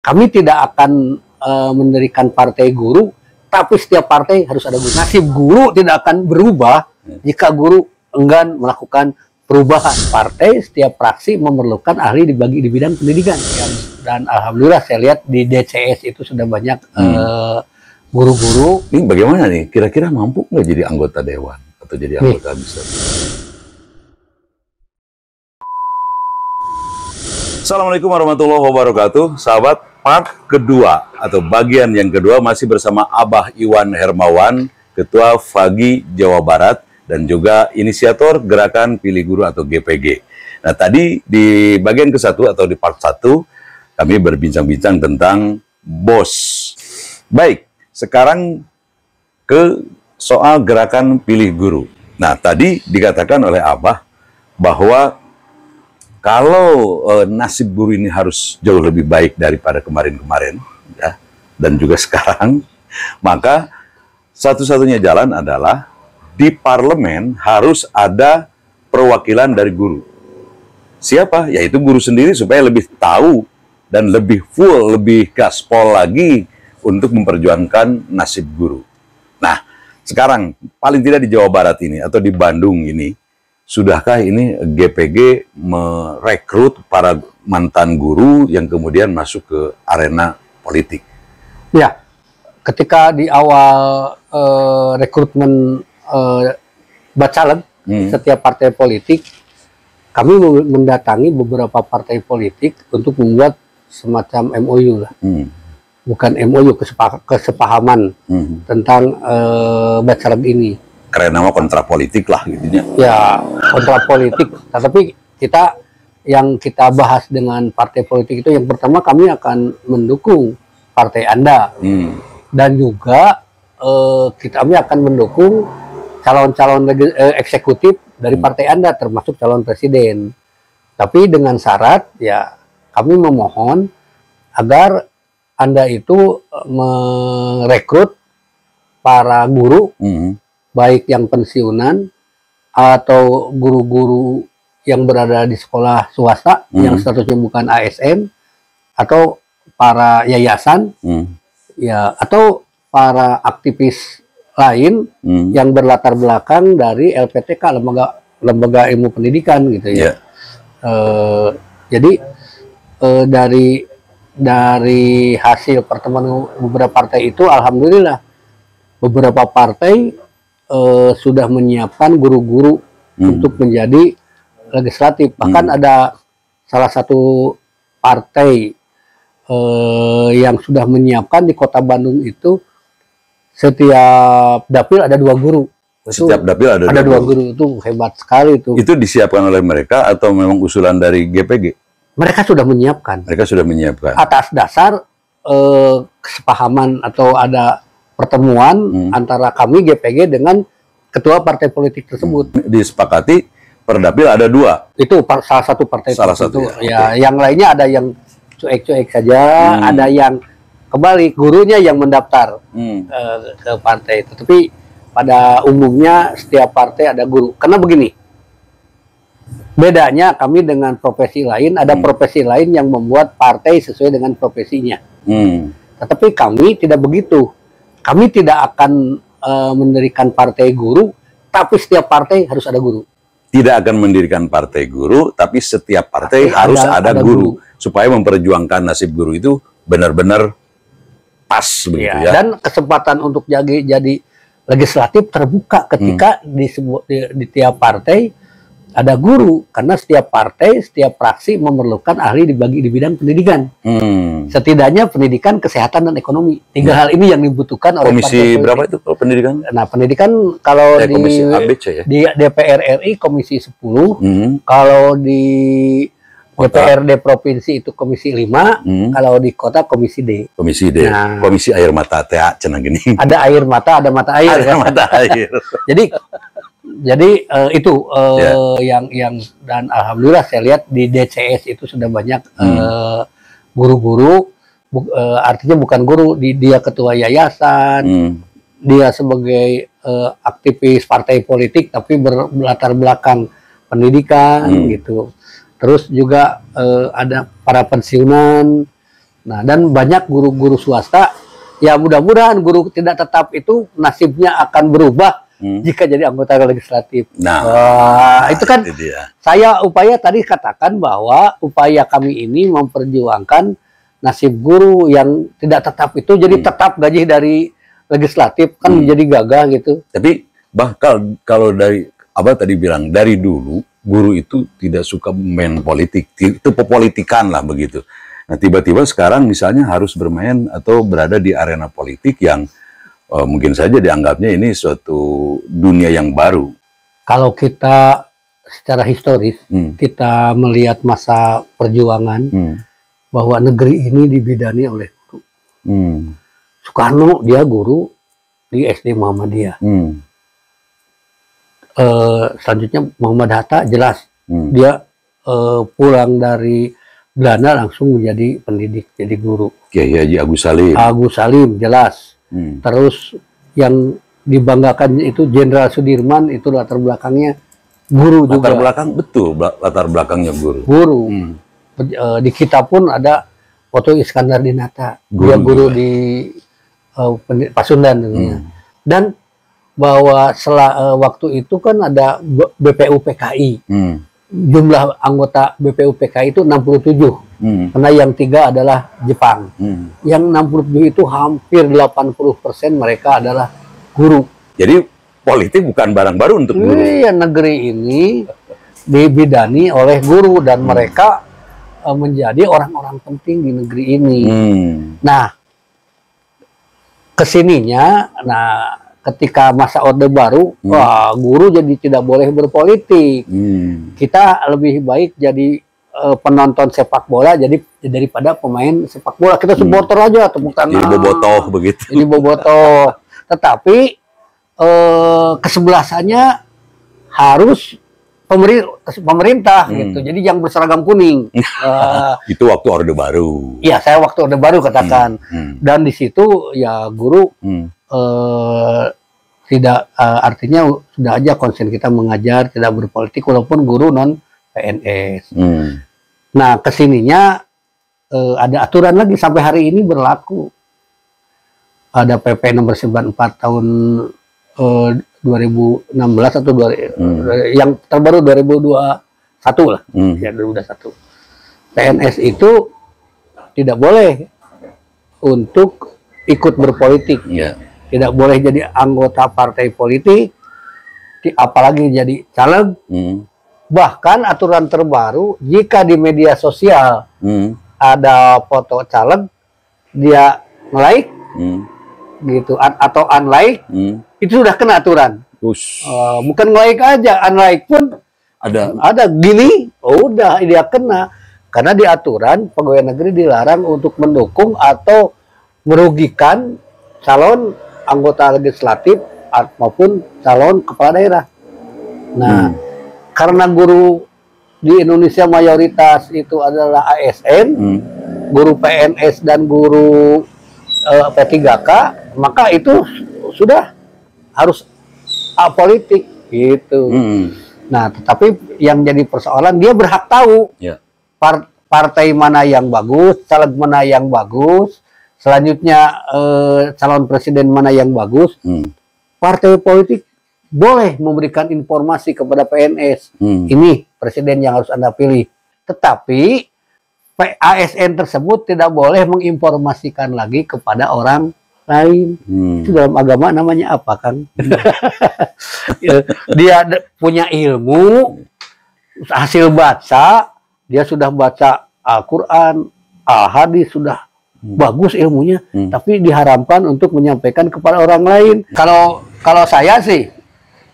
Kami tidak akan mendirikan partai guru, tapi setiap partai harus ada guru. Nasib guru tidak akan berubah jika guru enggan melakukan perubahan. Partai setiap fraksi memerlukan ahli di bidang pendidikan. Dan alhamdulillah saya lihat di DCS itu sudah banyak guru-guru. Ini bagaimana nih? Kira-kira mampu nggak jadi anggota dewan atau jadi anggota besar? Assalamualaikum warahmatullahi wabarakatuh, sahabat. Part kedua atau bagian yang kedua masih bersama Abah Iwan Hermawan, Ketua FAGI Jawa Barat dan juga inisiator Gerakan Pilih Guru atau GPG. Nah, tadi di bagian ke-1 atau di part 1 kami berbincang-bincang tentang BOS. Baik, sekarang ke soal Gerakan Pilih Guru. Nah, tadi dikatakan oleh Abah bahwa kalau nasib guru ini harus jauh lebih baik daripada kemarin-kemarin, ya, dan juga sekarang, maka satu-satunya jalan adalah di parlemen harus ada perwakilan dari guru. Siapa? Yaitu guru sendiri supaya lebih tahu dan lebih full, lebih gaspol lagi untuk memperjuangkan nasib guru. Nah, sekarang paling tidak di Jawa Barat ini atau di Bandung ini, sudahkah ini GPG merekrut para mantan guru yang kemudian masuk ke arena politik? Ya, ketika di awal rekrutmen bacalek setiap partai politik, kami mendatangi beberapa partai politik untuk membuat semacam MOU lah. Bukan MOU, kesepahaman tentang bacalek ini. Keren nama kontrapolitik lah gitu ya. Ya, kontrapolitik. Tapi yang kita bahas dengan partai politik itu yang pertama kami akan mendukung partai Anda. Dan juga kami akan mendukung calon-calon eksekutif dari partai Anda termasuk calon presiden. Tapi dengan syarat ya kami memohon agar Anda itu merekrut para guru baik yang pensiunan atau guru-guru yang berada di sekolah swasta yang statusnya bukan ASN atau para yayasan ya atau para aktivis lain yang berlatar belakang dari LPTK, lembaga ilmu pendidikan gitu ya. Jadi dari hasil pertemuan beberapa partai itu alhamdulillah beberapa partai sudah menyiapkan guru-guru untuk menjadi legislatif. Bahkan ada salah satu partai yang sudah menyiapkan di kota Bandung itu setiap dapil ada 2 guru. Setiap dapil ada 2 guru. Itu hebat sekali itu. Itu disiapkan oleh mereka atau memang usulan dari GPG? Mereka sudah menyiapkan. Mereka sudah menyiapkan. Atas dasar kesepahaman atau ada pertemuan antara kami GPG dengan ketua partai politik tersebut. Disepakati per dapil ada 2. Itu salah satu partai. Salah satu ya. Yang lainnya ada yang cuek-cuek saja, ada yang kembali gurunya yang mendaftar ke partai itu. Tapi pada umumnya setiap partai ada guru. Karena begini, bedanya kami dengan profesi lain, ada profesi lain yang membuat partai sesuai dengan profesinya. Tetapi kami tidak begitu. Kami tidak akan mendirikan partai guru, tapi setiap partai harus ada guru. Tidak akan mendirikan partai guru, tapi setiap partai harus ada guru. Supaya memperjuangkan nasib guru itu benar-benar pas begitu ya. Dan kesempatan untuk jadi legislatif terbuka ketika di tiap partai ada guru, karena setiap partai, setiap fraksi memerlukan ahli di bidang pendidikan. Setidaknya pendidikan, kesehatan, dan ekonomi. 3 hal ini yang dibutuhkan oleh komisi berapa itu kalau pendidikan? Nah, pendidikan kalau di komisi ABC, ya? Di DPR RI komisi 10, kalau di DPRD provinsi itu komisi 5, kalau di kota komisi D. Komisi D. Nah, komisi air mata teh cenah gini. Ada air mata, ada mata air. Ada mata air. Jadi itu yang dan alhamdulillah saya lihat di DCS itu sudah banyak guru-guru, artinya bukan guru, dia ketua yayasan, dia sebagai aktivis partai politik tapi berlatar belakang pendidikan gitu. Terus juga ada para pensiunan. Nah, dan banyak guru-guru swasta, ya mudah-mudahan guru tidak tetap itu nasibnya akan berubah jika jadi anggota legislatif. Nah, itu kan itu dia. saya upaya tadi katakan bahwa upaya kami ini memperjuangkan nasib guru yang tidak tetap itu jadi tetap gaji dari legislatif kan menjadi gagah gitu. Tapi bahkan kalau dari Abah tadi bilang dari dulu guru itu tidak suka main politik, itu pepolitikan lah begitu. Nah tiba-tiba sekarang misalnya harus bermain atau berada di arena politik yang mungkin saja dianggapnya ini suatu dunia yang baru. Kalau kita secara historis kita melihat masa perjuangan bahwa negeri ini dibidani oleh guru. Soekarno dia guru di SD Muhammadiyah. Selanjutnya Muhammad Hatta jelas dia pulang dari Belanda langsung menjadi pendidik, jadi guru. Kiai Haji Agus Salim. Agus Salim jelas. Terus yang dibanggakan itu Jenderal Sudirman, itu latar belakangnya guru juga. Latar belakang betul, latar belakangnya guru. Guru. Di kita pun ada foto Iskandar Dinata, dia guru di Pasundan tentunya. Dan bahwa waktu itu kan ada BPUPKI. Jumlah anggota BPUPKI itu 67. Karena yang 3 adalah Jepang. Yang 67 itu hampir 80% mereka adalah guru. Jadi politik bukan barang baru untuk guru. Iya, negeri ini dibidani oleh guru dan mereka menjadi orang-orang penting di negeri ini. Nah, kesininya, ketika masa Orde Baru, wah, guru jadi tidak boleh berpolitik. Kita lebih baik jadi penonton sepak bola jadi daripada pemain sepak bola. Kita supporter aja, tepuk tangan. Jadi bobotoh begitu. Jadi bobotoh. Tetapi kesebelasannya harus pemerintah gitu. Jadi yang berseragam kuning. Itu waktu Orde Baru. Iya, saya waktu Orde Baru katakan. Dan di situ ya guru tidak artinya sudah aja konsen kita mengajar, tidak berpolitik walaupun guru non PNS. Nah, kesininya ada aturan lagi sampai hari ini berlaku. Ada PP nomor 94 tahun 2016 atau yang terbaru 2021 lah. Ya 2021. PNS itu tidak boleh untuk ikut berpolitik. Tidak boleh jadi anggota partai politik, apalagi jadi caleg. Bahkan aturan terbaru, jika di media sosial ada foto caleg, dia nge-like gitu atau unlike, itu sudah kena aturan. Bukan nge-like aja, unlike pun ada gini, udah dia kena. Karena di aturan pegawai negeri dilarang untuk mendukung atau merugikan calon anggota legislatif maupun calon kepala daerah. Nah, karena guru di Indonesia mayoritas itu adalah ASN, guru PNS dan guru P3K, maka itu sudah harus apolitik gitu. Nah, tetapi yang jadi persoalan dia berhak tahu partai mana yang bagus, caleg mana yang bagus. Selanjutnya calon presiden mana yang bagus. Partai politik boleh memberikan informasi kepada PNS. Ini presiden yang harus Anda pilih. Tetapi ASN tersebut tidak boleh menginformasikan lagi kepada orang lain. Itu dalam agama namanya apa, Kang? Dia punya ilmu, hasil baca, dia sudah baca Al-Quran, Al-Hadis, sudah bagus ilmunya, tapi diharamkan untuk menyampaikan kepada orang lain. Kalau saya sih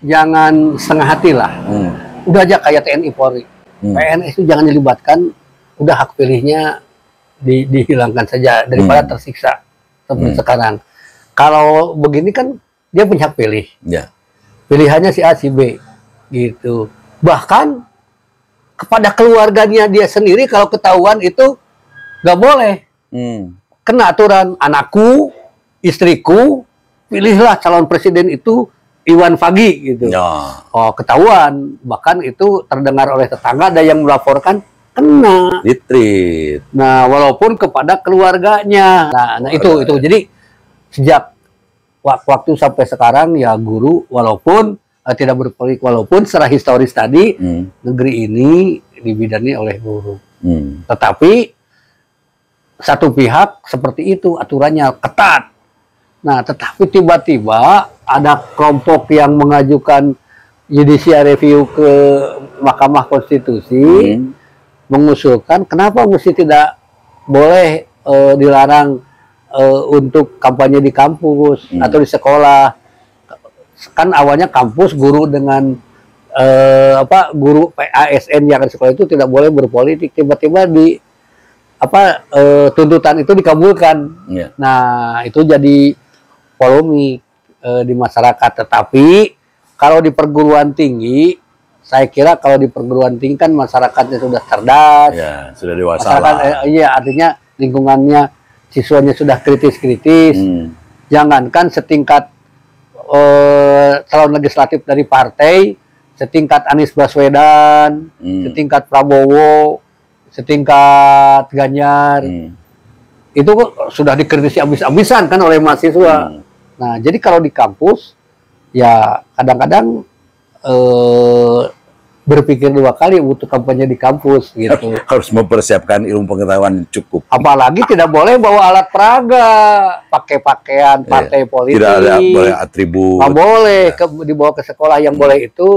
jangan setengah hati lah. Udah aja kayak TNI Polri. PNS itu jangan dilibatkan, udah hak pilihnya dihilangkan saja daripada tersiksa seperti sekarang. Kalau begini kan dia punya hak pilih. Pilihannya si A, si B gitu. Bahkan kepada keluarganya dia sendiri kalau ketahuan itu nggak boleh. Kena aturan, anakku, istriku, pilihlah calon presiden itu Iwan Fagi gitu. Oh, ketahuan, bahkan itu terdengar oleh tetangga, ada yang melaporkan, kena. Ditreat. Nah, walaupun kepada keluarganya. Nah itu. Jadi sejak waktu sampai sekarang ya guru walaupun tidak berpolitik, walaupun secara historis tadi negeri ini dibidangi oleh guru. Tetapi satu pihak seperti itu aturannya ketat. Nah, tetapi tiba-tiba ada kelompok yang mengajukan judicial review ke Mahkamah Konstitusi mengusulkan kenapa mesti tidak boleh dilarang untuk kampanye di kampus atau di sekolah. Kan awalnya kampus guru dengan guru ASN yang di sekolah itu tidak boleh berpolitik, tiba-tiba di tuntutan itu dikabulkan. Nah, itu jadi polemik di masyarakat. Tetapi kalau di perguruan tinggi, saya kira kalau di perguruan tinggi kan masyarakatnya sudah cerdas, ya, sudah dewasa lah. Iya, artinya lingkungannya siswanya sudah kritis-kritis. Jangankan setingkat calon legislatif dari partai, setingkat Anies Baswedan, setingkat Prabowo, setingkat Ganjar, itu sudah dikritisi habis-habisan kan oleh mahasiswa. Nah, jadi kalau di kampus, ya kadang-kadang berpikir dua kali untuk kampanye di kampus gitu. Harus mempersiapkan ilmu pengetahuan cukup. Apalagi tidak boleh bawa alat peraga, pakai pakaian partai politik. Tidak ada boleh atribut. Nggak boleh dibawa ke sekolah. Yang boleh itu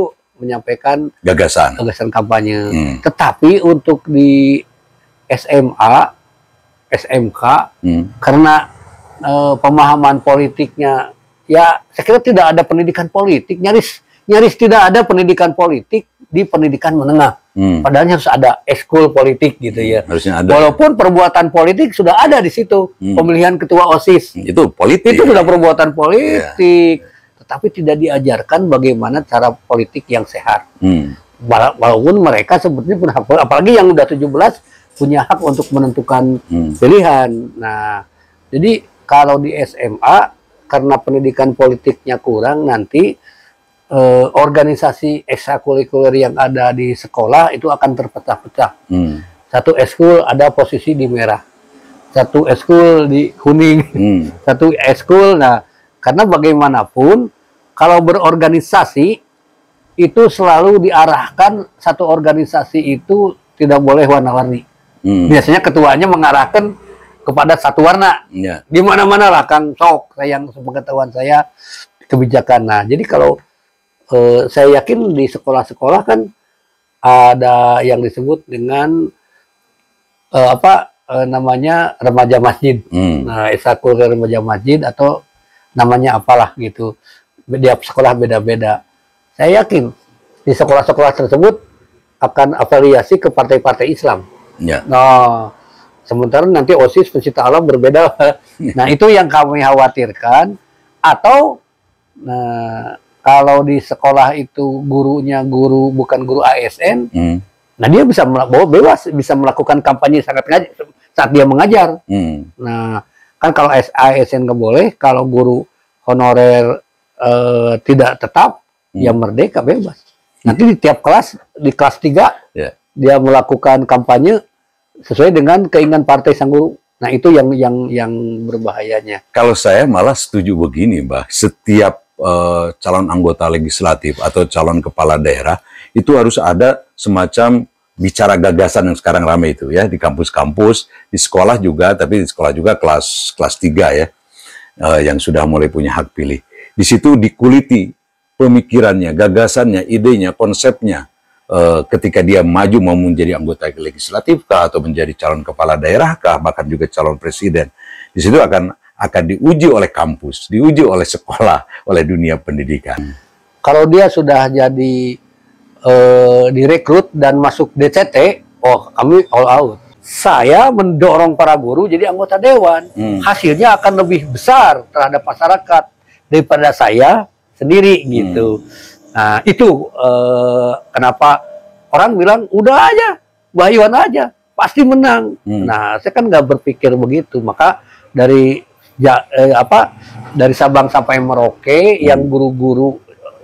menyampaikan gagasan kampanye. Tetapi untuk di SMA, SMK, karena pemahaman politiknya, ya saya kira tidak ada pendidikan politik, nyaris tidak ada pendidikan politik di pendidikan menengah. Padahal harus ada ekskul politik gitu ya. Harusnya ada. Walaupun perbuatan politik sudah ada di situ, pemilihan ketua OSIS. Itu politik. Itu sudah perbuatan politik. Tapi tidak diajarkan bagaimana cara politik yang sehat. Walaupun mereka sebetulnya punya hak, apalagi yang udah 17 punya hak untuk menentukan pilihan. Nah, jadi kalau di SMA karena pendidikan politiknya kurang, nanti organisasi ekstrakurikuler yang ada di sekolah itu akan terpecah-pecah. Satu ekskul ada posisi di merah, satu ekskul di kuning, satu ekskul. Nah, karena bagaimanapun kalau berorganisasi itu selalu diarahkan, satu organisasi itu tidak boleh warna-warni. Biasanya ketuanya mengarahkan kepada satu warna. Di mana-mana lah Kang Sok, yang sepengetahuan saya kebijakan. Nah, jadi kalau saya yakin di sekolah-sekolah kan ada yang disebut dengan namanya remaja masjid. Nah, ekstrakurikuler remaja masjid atau namanya apalah gitu. Tiap sekolah beda-beda. Saya yakin di sekolah-sekolah tersebut akan afiliasi ke partai-partai Islam. Nah, sementara nanti OSIS pencipta alam berbeda. Nah, itu yang kami khawatirkan. Atau kalau di sekolah itu gurunya bukan guru ASN, nah dia bisa bebas bisa melakukan kampanye saat dia mengajar. Nah, kan kalau ASN nggak boleh, kalau guru honorer tidak tetap, ya merdeka bebas. Nanti di tiap kelas, di kelas 3 dia melakukan kampanye sesuai dengan keinginan partai sang guru. Nah, itu yang berbahayanya. Kalau saya malah setuju begini, Mbah. Setiap calon anggota legislatif atau calon kepala daerah itu harus ada semacam bicara gagasan yang sekarang ramai itu ya, di kampus-kampus, di sekolah juga, tapi di sekolah juga kelas 3 ya, yang sudah mulai punya hak pilih. Di situ dikuliti pemikirannya, gagasannya, idenya, konsepnya. Ketika dia maju mau menjadi anggota legislatif kah, atau menjadi calon kepala daerah kah, bahkan juga calon presiden. Di situ akan diuji oleh kampus, diuji oleh sekolah, oleh dunia pendidikan. Kalau dia sudah jadi direkrut dan masuk DCT, kami all out. Saya mendorong para guru jadi anggota dewan. Hasilnya akan lebih besar terhadap masyarakat daripada saya sendiri gitu. Nah, itu kenapa orang bilang udah aja, Mbah Iwan aja pasti menang. Nah, saya kan nggak berpikir begitu. Maka dari dari Sabang sampai Merauke yang guru-guru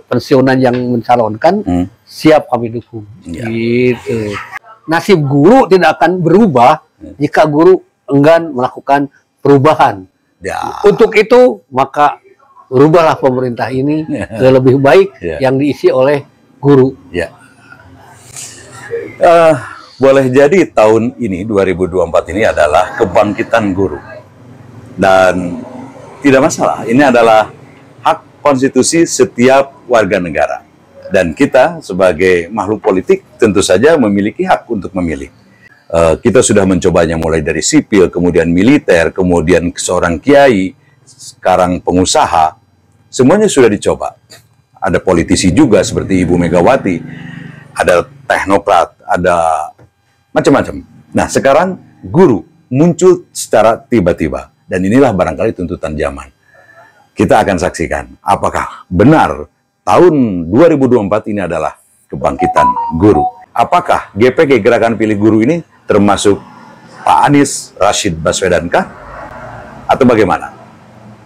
pensiunan yang mencalonkan siap kami dukung. Gitu. nasib guru tidak akan berubah jika guru enggan melakukan perubahan. Ya. Untuk itu maka berubahlah pemerintah ini ke lebih baik yang diisi oleh guru. Ya. Boleh jadi tahun ini 2024 ini adalah kebangkitan guru. Dan tidak masalah, ini adalah hak konstitusi setiap warga negara. Dan kita sebagai makhluk politik tentu saja memiliki hak untuk memilih. Kita sudah mencobanya mulai dari sipil, kemudian militer, kemudian seorang kiai, sekarang pengusaha. Semuanya sudah dicoba. Ada politisi juga seperti Ibu Megawati, ada teknokrat, ada macam-macam. Nah, sekarang guru muncul secara tiba-tiba. Dan inilah barangkali tuntutan zaman. Kita akan saksikan apakah benar tahun 2024 ini adalah kebangkitan guru. Apakah GPG Gerakan Pilih Guru ini termasuk Pak Anies Rashid Baswedan kah? Atau bagaimana?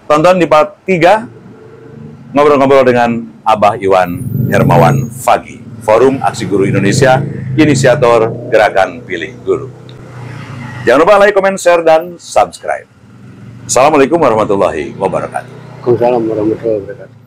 Tonton di part 3, ngobrol-ngobrol dengan Abah Iwan Hermawan Fagi, Forum Aksi Guru Indonesia, inisiator Gerakan Pilih Guru. Jangan lupa like, comment, share, dan subscribe. Assalamualaikum warahmatullahi wabarakatuh. Waalaikumsalam warahmatullahi wabarakatuh.